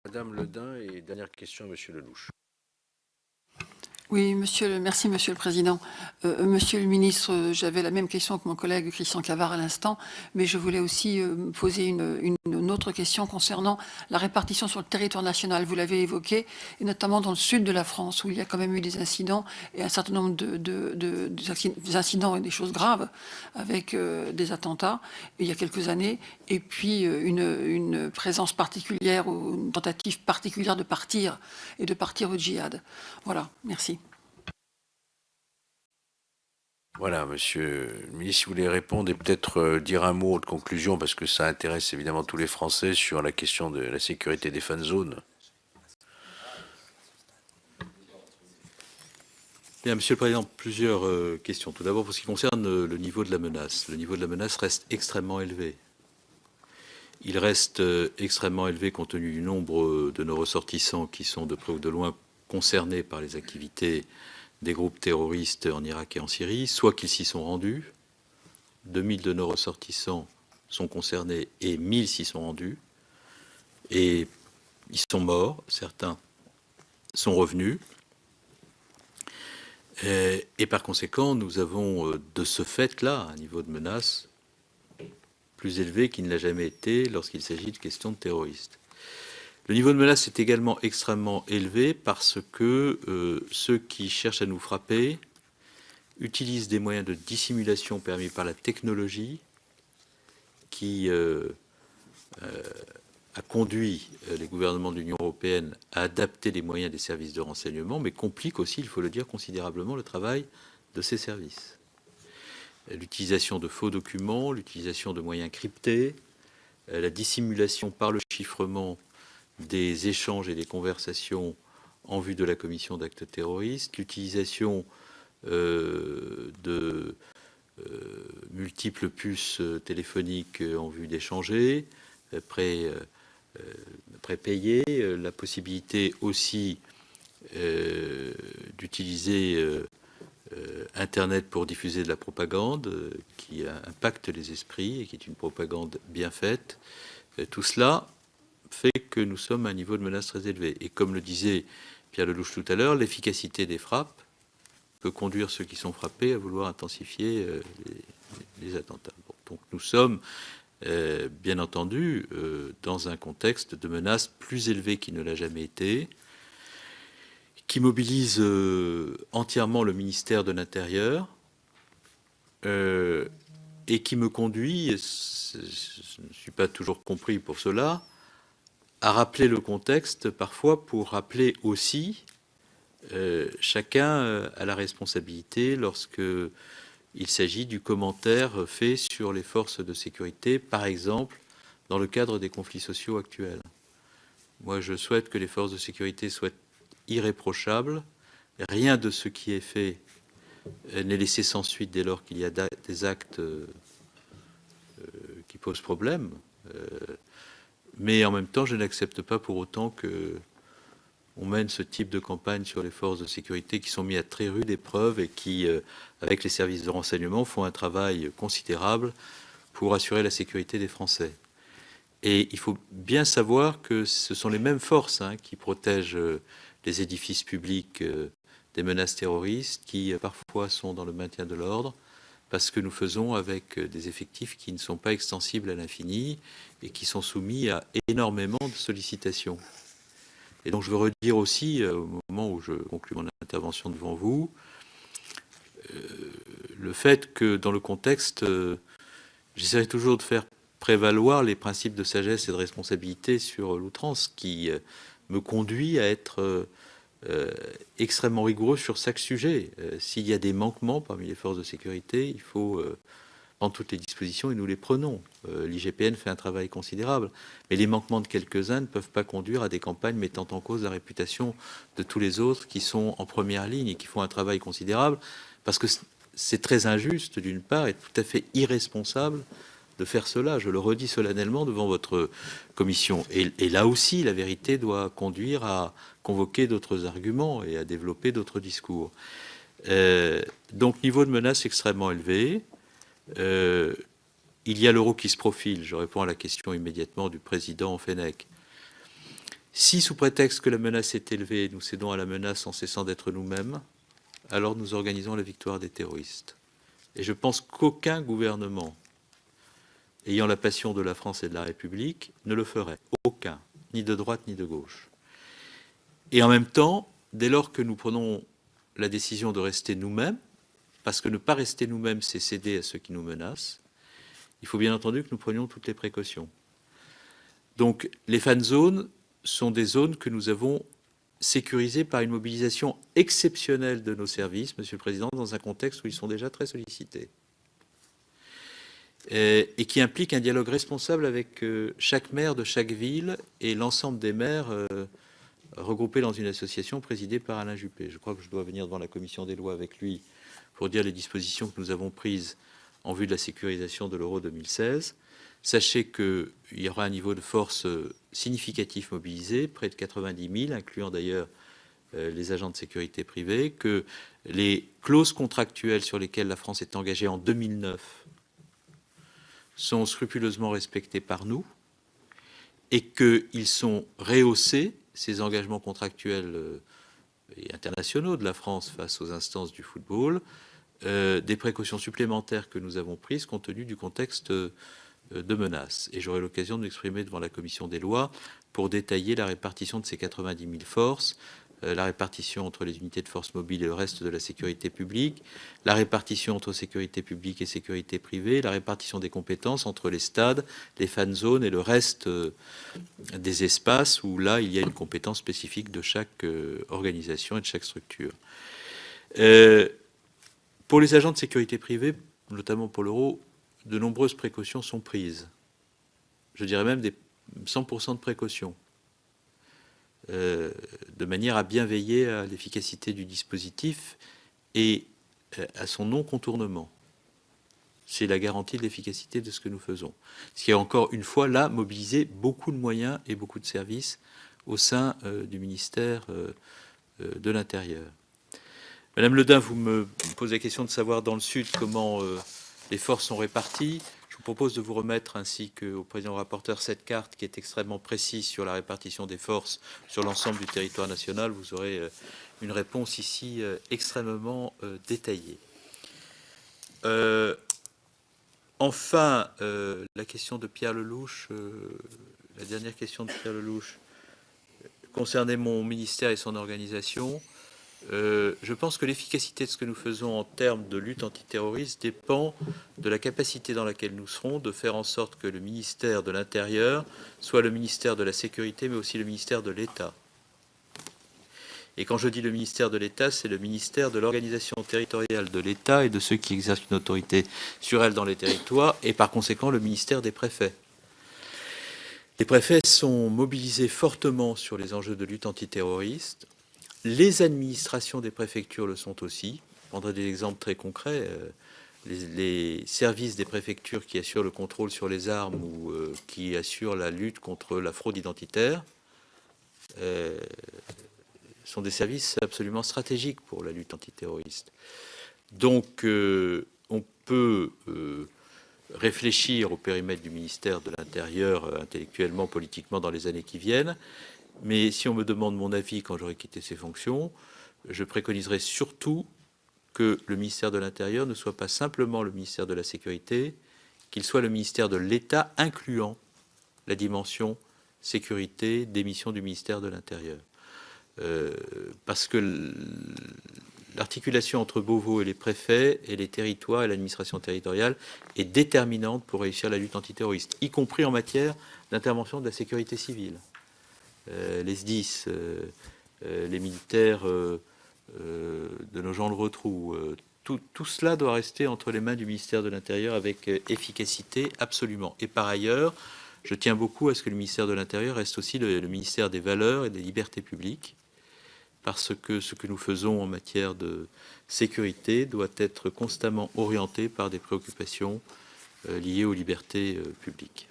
Madame Ledin et dernière question à Monsieur Lelouch. Oui, merci Monsieur le Président. Monsieur le Ministre, j'avais la même question que mon collègue Christian Cavard à l'instant, mais je voulais aussi poser une autre question concernant la répartition sur le territoire national. Vous l'avez évoqué, et notamment dans le sud de la France, où il y a quand même eu des incidents et un certain nombre des incidents et des choses graves avec des attentats il y a quelques années, et puis une présence particulière ou une tentative particulière de partir au djihad. Voilà, merci. Voilà, Monsieur le Ministre, si vous voulez répondre et peut-être dire un mot de conclusion, parce que ça intéresse évidemment tous les Français sur la question de la sécurité des fan zones. Bien, Monsieur le Président, plusieurs questions. Tout d'abord, pour ce qui concerne le niveau de la menace. Le niveau de la menace reste extrêmement élevé. Il reste extrêmement élevé compte tenu du nombre de nos ressortissants qui sont de près ou de loin concernés par les activités des groupes terroristes en Irak et en Syrie, soit qu'ils s'y sont rendus. 2000 de nos ressortissants sont concernés et 1000 s'y sont rendus. Et ils sont morts, certains sont revenus. Et par conséquent, nous avons de ce fait-là un niveau de menace plus élevé qu'il ne l'a jamais été lorsqu'il s'agit de questions de terroristes. Le niveau de menace est également extrêmement élevé parce que ceux qui cherchent à nous frapper utilisent des moyens de dissimulation permis par la technologie qui a conduit les gouvernements de l'Union européenne à adapter les moyens des services de renseignement, mais complique aussi, il faut le dire, considérablement le travail de ces services. L'utilisation de faux documents, l'utilisation de moyens cryptés, la dissimulation par le chiffrement des échanges et des conversations en vue de la commission d'actes terroristes, l'utilisation de multiples puces téléphoniques en vue d'échanger, prépayer, la possibilité aussi d'utiliser Internet pour diffuser de la propagande qui impacte les esprits et qui est une propagande bien faite. Tout cela fait que nous sommes à un niveau de menace très élevé. Et comme le disait Pierre Lelouch tout à l'heure, l'efficacité des frappes peut conduire ceux qui sont frappés à vouloir intensifier les attentats. Bon, donc nous sommes bien entendu dans un contexte de menace plus élevé qu'il ne l'a jamais été, qui mobilise entièrement le ministère de l'Intérieur et qui me conduit, je ne suis pas toujours compris pour cela, à rappeler le contexte parfois pour rappeler aussi chacun à la responsabilité lorsque il s'agit du commentaire fait sur les forces de sécurité, par exemple, dans le cadre des conflits sociaux actuels. Moi, je souhaite que les forces de sécurité soient irréprochables. Rien de ce qui est fait n'est laissé sans suite dès lors qu'il y a des actes qui posent problème. Mais en même temps, je n'accepte pas pour autant que on mène ce type de campagne sur les forces de sécurité qui sont mis à très rude épreuve et qui, avec les services de renseignement, font un travail considérable pour assurer la sécurité des Français. Et il faut bien savoir que ce sont les mêmes forces qui protègent les édifices publics des menaces terroristes, qui parfois sont dans le maintien de l'ordre, parce que nous faisons avec des effectifs qui ne sont pas extensibles à l'infini et qui sont soumis à énormément de sollicitations. Et donc je veux redire aussi, au moment où je conclue mon intervention devant vous, le fait que dans le contexte, j'essaierai toujours de faire prévaloir les principes de sagesse et de responsabilité sur l'outrance, qui me conduit à être extrêmement rigoureux sur chaque sujet. S'il y a des manquements parmi les forces de sécurité, il faut prendre toutes les dispositions et nous les prenons. L'IGPN fait un travail considérable, mais les manquements de quelques-uns ne peuvent pas conduire à des campagnes mettant en cause la réputation de tous les autres qui sont en première ligne et qui font un travail considérable, parce que c'est très injuste d'une part et tout à fait irresponsable de faire cela. Je le redis solennellement devant votre commission. Et là aussi, la vérité doit conduire à convoquer d'autres arguments et à développer d'autres discours. Donc, niveau de menace extrêmement élevé. Il y a l'euro qui se profile. Je réponds à la question immédiatement du président Fenech. Si, sous prétexte que la menace est élevée, nous cédons à la menace en cessant d'être nous-mêmes, alors nous organisons la victoire des terroristes. Et je pense qu'aucun gouvernement ayant la passion de la France et de la République ne le ferait. Aucun, ni de droite ni de gauche. Et en même temps, dès lors que nous prenons la décision de rester nous-mêmes, parce que ne pas rester nous-mêmes, c'est céder à ceux qui nous menacent, il faut bien entendu que nous prenions toutes les précautions. Donc les fan zones sont des zones que nous avons sécurisées par une mobilisation exceptionnelle de nos services, Monsieur le Président, dans un contexte où ils sont déjà très sollicités. Et qui implique un dialogue responsable avec chaque maire de chaque ville et l'ensemble des maires regroupés dans une association présidée par Alain Juppé. Je crois que je dois venir devant la commission des lois avec lui pour dire les dispositions que nous avons prises en vue de la sécurisation de l'Euro 2016. Sachez qu'il y aura un niveau de force significatif mobilisé, près de 90 000, incluant d'ailleurs les agents de sécurité privée, que les clauses contractuelles sur lesquelles la France est engagée en 2009 sont scrupuleusement respectées par nous et qu'ils sont rehaussés, ces engagements contractuels et internationaux de la France face aux instances du football, des précautions supplémentaires que nous avons prises compte tenu du contexte de menaces. Et j'aurai l'occasion de m'exprimer devant la commission des lois pour détailler la répartition de ces 90 000 forces, la répartition entre les unités de force mobile et le reste de la sécurité publique, la répartition entre sécurité publique et sécurité privée, la répartition des compétences entre les stades, les fan zones et le reste des espaces où là il y a une compétence spécifique de chaque organisation et de chaque structure. Pour les agents de sécurité privée, notamment pour l'Euro, de nombreuses précautions sont prises. Je dirais même des 100% de précautions, de manière à bien veiller à l'efficacité du dispositif et à son non-contournement. C'est la garantie de l'efficacité de ce que nous faisons. Ce qui a encore une fois là mobilisé beaucoup de moyens et beaucoup de services au sein du ministère de l'Intérieur. Madame Le Dain, vous me posez la question de savoir dans le Sud comment les forces sont réparties. Je vous propose de vous remettre, ainsi qu'au président rapporteur, cette carte qui est extrêmement précise sur la répartition des forces sur l'ensemble du territoire national. Vous aurez une réponse ici extrêmement détaillée. Enfin, la question de Pierre Lelouch, la dernière question de Pierre Lelouch, concernait mon ministère et son organisation. Je pense que l'efficacité de ce que nous faisons en termes de lutte antiterroriste dépend de la capacité dans laquelle nous serons de faire en sorte que le ministère de l'Intérieur soit le ministère de la Sécurité, mais aussi le ministère de l'État. Et quand je dis le ministère de l'État, c'est le ministère de l'organisation territoriale de l'État et de ceux qui exercent une autorité sur elle dans les territoires, et par conséquent le ministère des préfets. Les préfets sont mobilisés fortement sur les enjeux de lutte antiterroriste. Les administrations des préfectures le sont aussi. Je prendrai des exemples très concrets. Les services des préfectures qui assurent le contrôle sur les armes ou qui assurent la lutte contre la fraude identitaire sont des services absolument stratégiques pour la lutte antiterroriste. Donc, on peut réfléchir au périmètre du ministère de l'Intérieur intellectuellement, politiquement dans les années qui viennent. Mais si on me demande mon avis quand j'aurai quitté ces fonctions, je préconiserai surtout que le ministère de l'Intérieur ne soit pas simplement le ministère de la Sécurité, qu'il soit le ministère de l'État, incluant la dimension sécurité des missions du ministère de l'Intérieur. Parce que l'articulation entre Beauvau et les préfets et les territoires et l'administration territoriale est déterminante pour réussir la lutte antiterroriste, y compris en matière d'intervention de la sécurité civile. Les SDIS, les militaires de nos gens de Rotrou, tout cela doit rester entre les mains du ministère de l'Intérieur avec efficacité, absolument. Et par ailleurs, je tiens beaucoup à ce que le ministère de l'Intérieur reste aussi le ministère des valeurs et des libertés publiques, parce que ce que nous faisons en matière de sécurité doit être constamment orienté par des préoccupations liées aux libertés publiques.